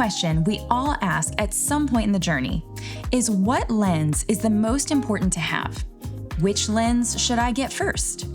question we all ask at some point in the journey is, what lens is the most important to have? Which lens should I get first?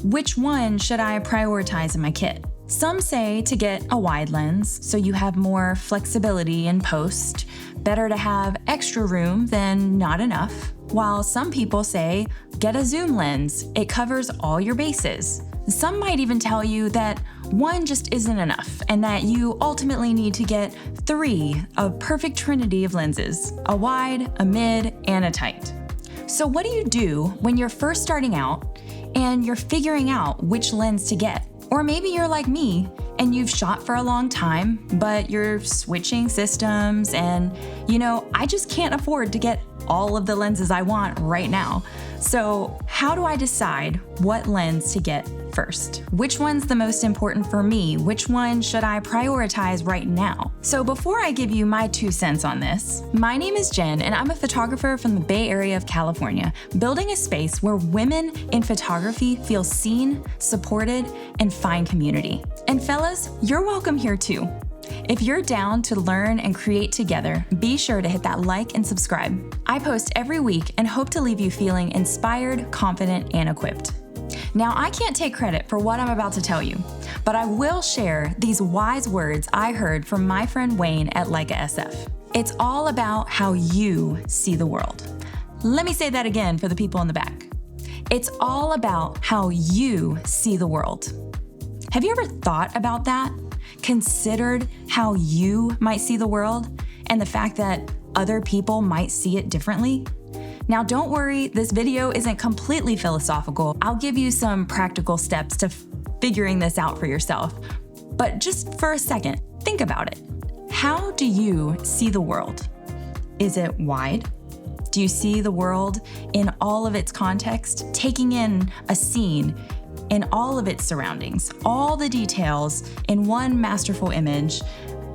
Which one should I prioritize in my kit? Some say to get a wide lens so you have more flexibility in post, better to have extra room than not enough, while some people say get a zoom lens, it covers all your bases. Some might even tell you that one just isn't enough and that you ultimately need to get 3, a perfect trinity of lenses, a wide, a mid, and a tight. So what do you do when you're first starting out and you're figuring out which lens to get? Or maybe you're like me and you've shot for a long time, but you're switching systems and, I just can't afford to get all of the lenses I want right now. So how do I decide what lens to get first? Which one's the most important for me? Which one should I prioritize right now? So before I give you my 2 cents on this, my name is Jen and I'm a photographer from the Bay Area of California, building a space where women in photography feel seen, supported, and find community. And fellas, you're welcome here too. If you're down to learn and create together, be sure to hit that like and subscribe. I post every week and hope to leave you feeling inspired, confident, and equipped. Now, I can't take credit for what I'm about to tell you, but I will share these wise words I heard from my friend Wayne at Leica SF. It's all about how you see the world. Let me say that again for the people in the back. It's all about how you see the world. Have you ever thought about that? Considered how you might see the world and the fact that other people might see it differently? Now, don't worry, this video isn't completely philosophical. I'll give you some practical steps to figuring this out for yourself. But just for a second, think about it. How do you see the world? Is it wide? Do you see the world in all of its context, taking in a scene in all of its surroundings, all the details in one masterful image,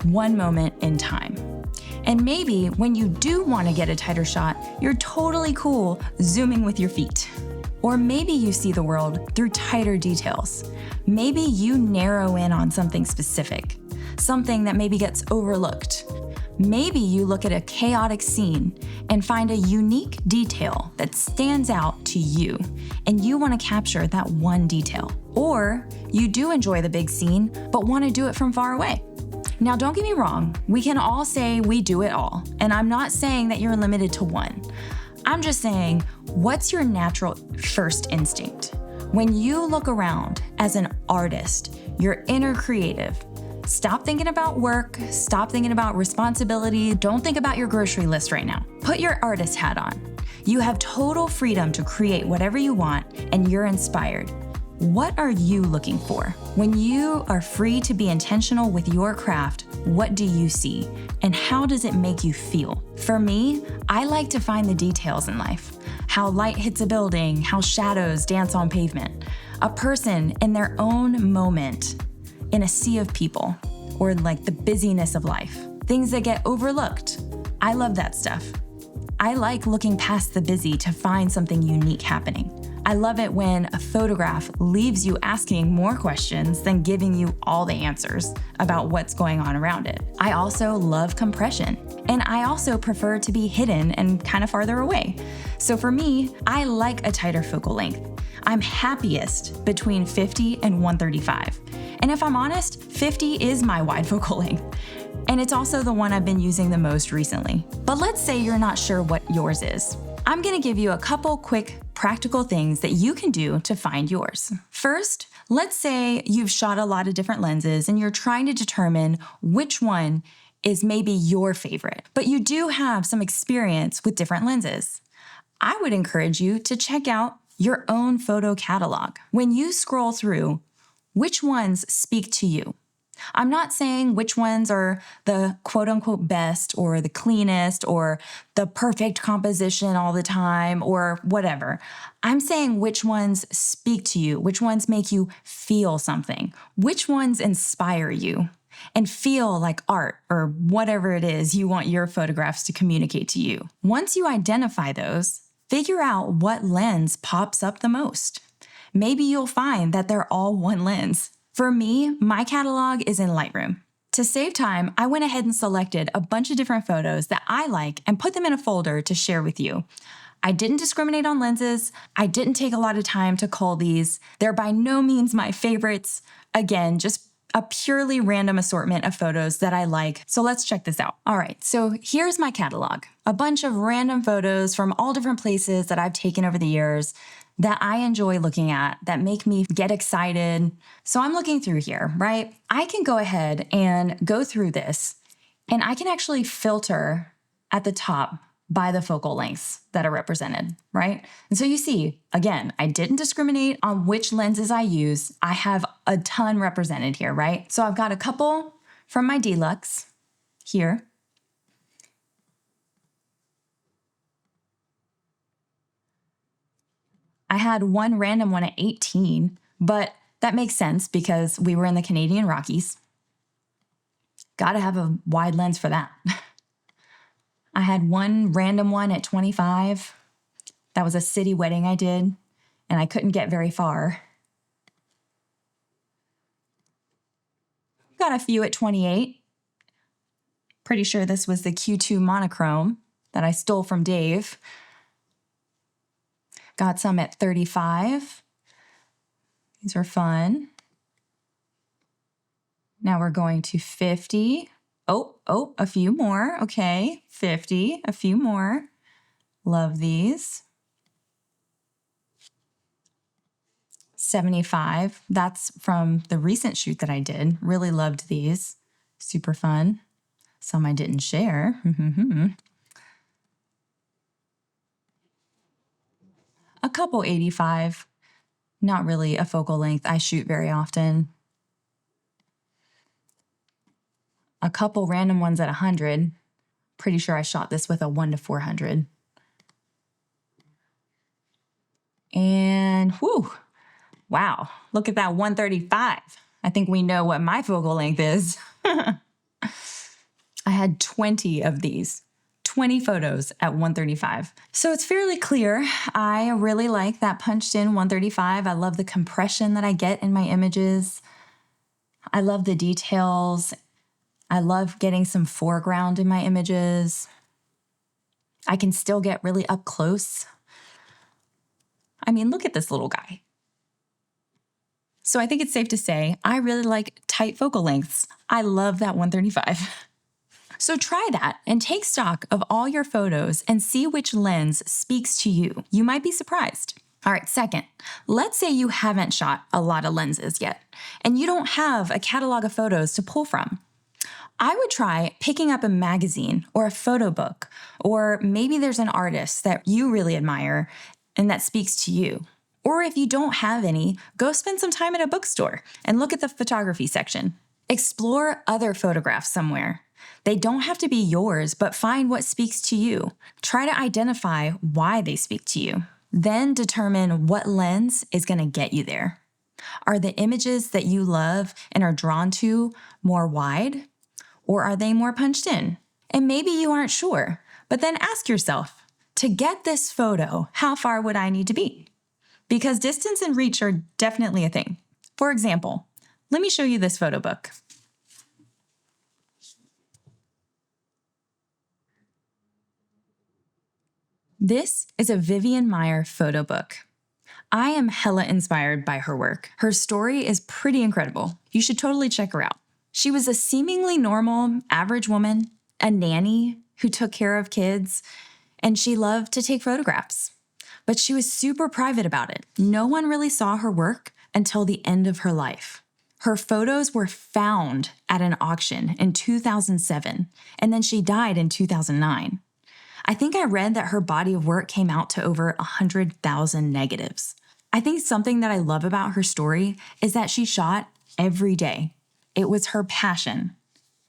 one moment in time? And maybe when you do want to get a tighter shot, you're totally cool zooming with your feet. Or maybe you see the world through tighter details. Maybe you narrow in on something specific, something that maybe gets overlooked. Maybe you look at a chaotic scene and find a unique detail that stands out to you, and you want to capture that one detail. Or you do enjoy the big scene, but want to do it from far away. Now, don't get me wrong, we can all say we do it all, and I'm not saying that you're limited to one. I'm just saying, what's your natural first instinct? When you look around as an artist, your inner creative, stop thinking about work, stop thinking about responsibility, don't think about your grocery list right now. Put your artist hat on. You have total freedom to create whatever you want, and you're inspired. What are you looking for? When you are free to be intentional with your craft, what do you see? And how does it make you feel? For me, I like to find the details in life. How light hits a building, how shadows dance on pavement. A person in their own moment in a sea of people, or like the busyness of life. Things that get overlooked. I love that stuff. I like looking past the busy to find something unique happening. I love it when a photograph leaves you asking more questions than giving you all the answers about what's going on around it. I also love compression, and I also prefer to be hidden and kind of farther away. So for me, I like a tighter focal length. I'm happiest between 50 and 135. And if I'm honest, 50 is my wide focal length. And it's also the one I've been using the most recently. But let's say you're not sure what yours is. I'm gonna give you a couple quick practical things that you can do to find yours. First, let's say you've shot a lot of different lenses and you're trying to determine which one is maybe your favorite, but you do have some experience with different lenses. I would encourage you to check out your own photo catalog. When you scroll through, which ones speak to you? I'm not saying which ones are the quote unquote best or the cleanest or the perfect composition all the time or whatever. I'm saying which ones speak to you, which ones make you feel something, which ones inspire you and feel like art or whatever it is you want your photographs to communicate to you. Once you identify those, figure out what lens pops up the most. Maybe you'll find that they're all one lens. For me, my catalog is in Lightroom. To save time, I went ahead and selected a bunch of different photos that I like and put them in a folder to share with you. I didn't discriminate on lenses. I didn't take a lot of time to cull these. They're by no means my favorites. Again, just a purely random assortment of photos that I like. So let's check this out. All right, so here's my catalog. A bunch of random photos from all different places that I've taken over the years that I enjoy looking at, that make me get excited. So I'm looking through here, right? I can go ahead and go through this, and I can actually filter at the top by the focal lengths that are represented, right? And so you see, again, I didn't discriminate on which lenses I use. I have a ton represented here, right? So I've got a couple from my Deluxe here. I had one random one at 18, but that makes sense because we were in the Canadian Rockies. Gotta have a wide lens for that. I had one random one at 25. That was a city wedding I did, and I couldn't get very far. Got a few at 28. Pretty sure this was the Q2 monochrome that I stole from Dave. Got some at 35. These are fun. Now we're going to 50. Oh, a few more. Okay, 50, a few more. Love these. 75. That's from the recent shoot that I did. Really loved these. Super fun. Some I didn't share. A couple 85. Not really a focal length I shoot very often. A couple random ones at 100. Pretty sure I shot this with a 1:400. And whew, wow, look at that 135. I think we know what my focal length is. I had 20 of these, 20 photos at 135. So it's fairly clear. I really like that punched in 135. I love the compression that I get in my images. I love the details. I love getting some foreground in my images. I can still get really up close. I mean, look at this little guy. So I think it's safe to say I really like tight focal lengths. I love that 135. So try that and take stock of all your photos and see which lens speaks to you. You might be surprised. All right, second, let's say you haven't shot a lot of lenses yet, and you don't have a catalog of photos to pull from. I would try picking up a magazine or a photo book, or maybe there's an artist that you really admire and that speaks to you. Or if you don't have any, go spend some time at a bookstore and look at the photography section. Explore other photographs somewhere. They don't have to be yours, but find what speaks to you. Try to identify why they speak to you. Then determine what lens is going to get you there. Are the images that you love and are drawn to more wide? Or are they more punched in? And maybe you aren't sure, but then ask yourself, to get this photo, how far would I need to be? Because distance and reach are definitely a thing. For example, let me show you this photo book. This is a Vivian Maier photo book. I am hella inspired by her work. Her story is pretty incredible. You should totally check her out. She was a seemingly normal, average woman, a nanny who took care of kids, and she loved to take photographs. But she was super private about it. No one really saw her work until the end of her life. Her photos were found at an auction in 2007, and then she died in 2009. I think I read that her body of work came out to over 100,000 negatives. I think something that I love about her story is that she shot every day. It was her passion,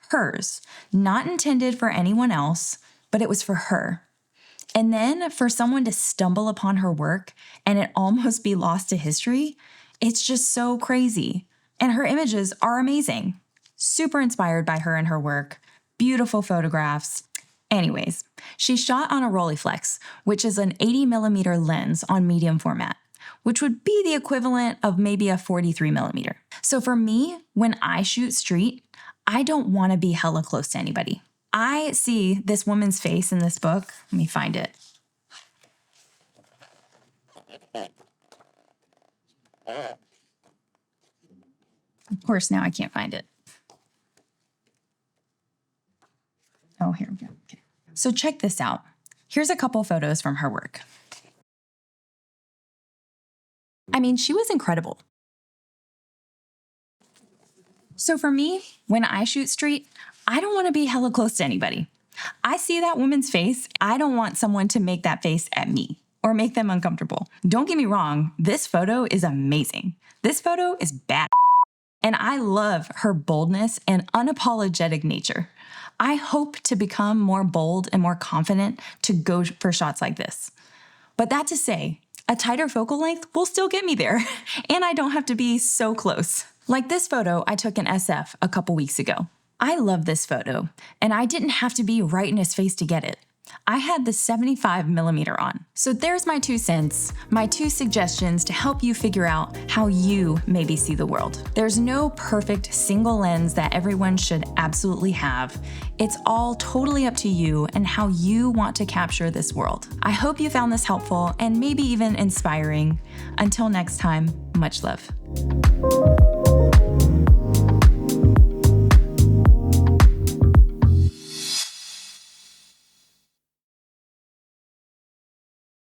hers, not intended for anyone else, but it was for her. And then for someone to stumble upon her work and it almost be lost to history, it's just so crazy. And her images are amazing. Super inspired by her and her work. Beautiful photographs. Anyways, she shot on a Rolleiflex, which is an 80mm lens on medium format, which would be the equivalent of maybe a 43mm. So for me, when I shoot street, I don't want to be hella close to anybody. I see this woman's face in this book. Let me find it. Of course, now I can't find it. Oh, here we go. Okay. So check this out. Here's a couple photos from her work. I mean, she was incredible. So for me, when I shoot street, I don't want to be hella close to anybody. I see that woman's face. I don't want someone to make that face at me or make them uncomfortable. Don't get me wrong. This photo is amazing. This photo is bad. And I love her boldness and unapologetic nature. I hope to become more bold and more confident to go for shots like this. But that to say, a tighter focal length will still get me there, and I don't have to be so close. Like this photo I took in SF a couple weeks ago. I love this photo, and I didn't have to be right in his face to get it. I had the 75mm on. So there's my 2 cents, my 2 suggestions to help you figure out how you maybe see the world. There's no perfect single lens that everyone should absolutely have. It's all totally up to you and how you want to capture this world. I hope you found this helpful and maybe even inspiring. Until next time, much love.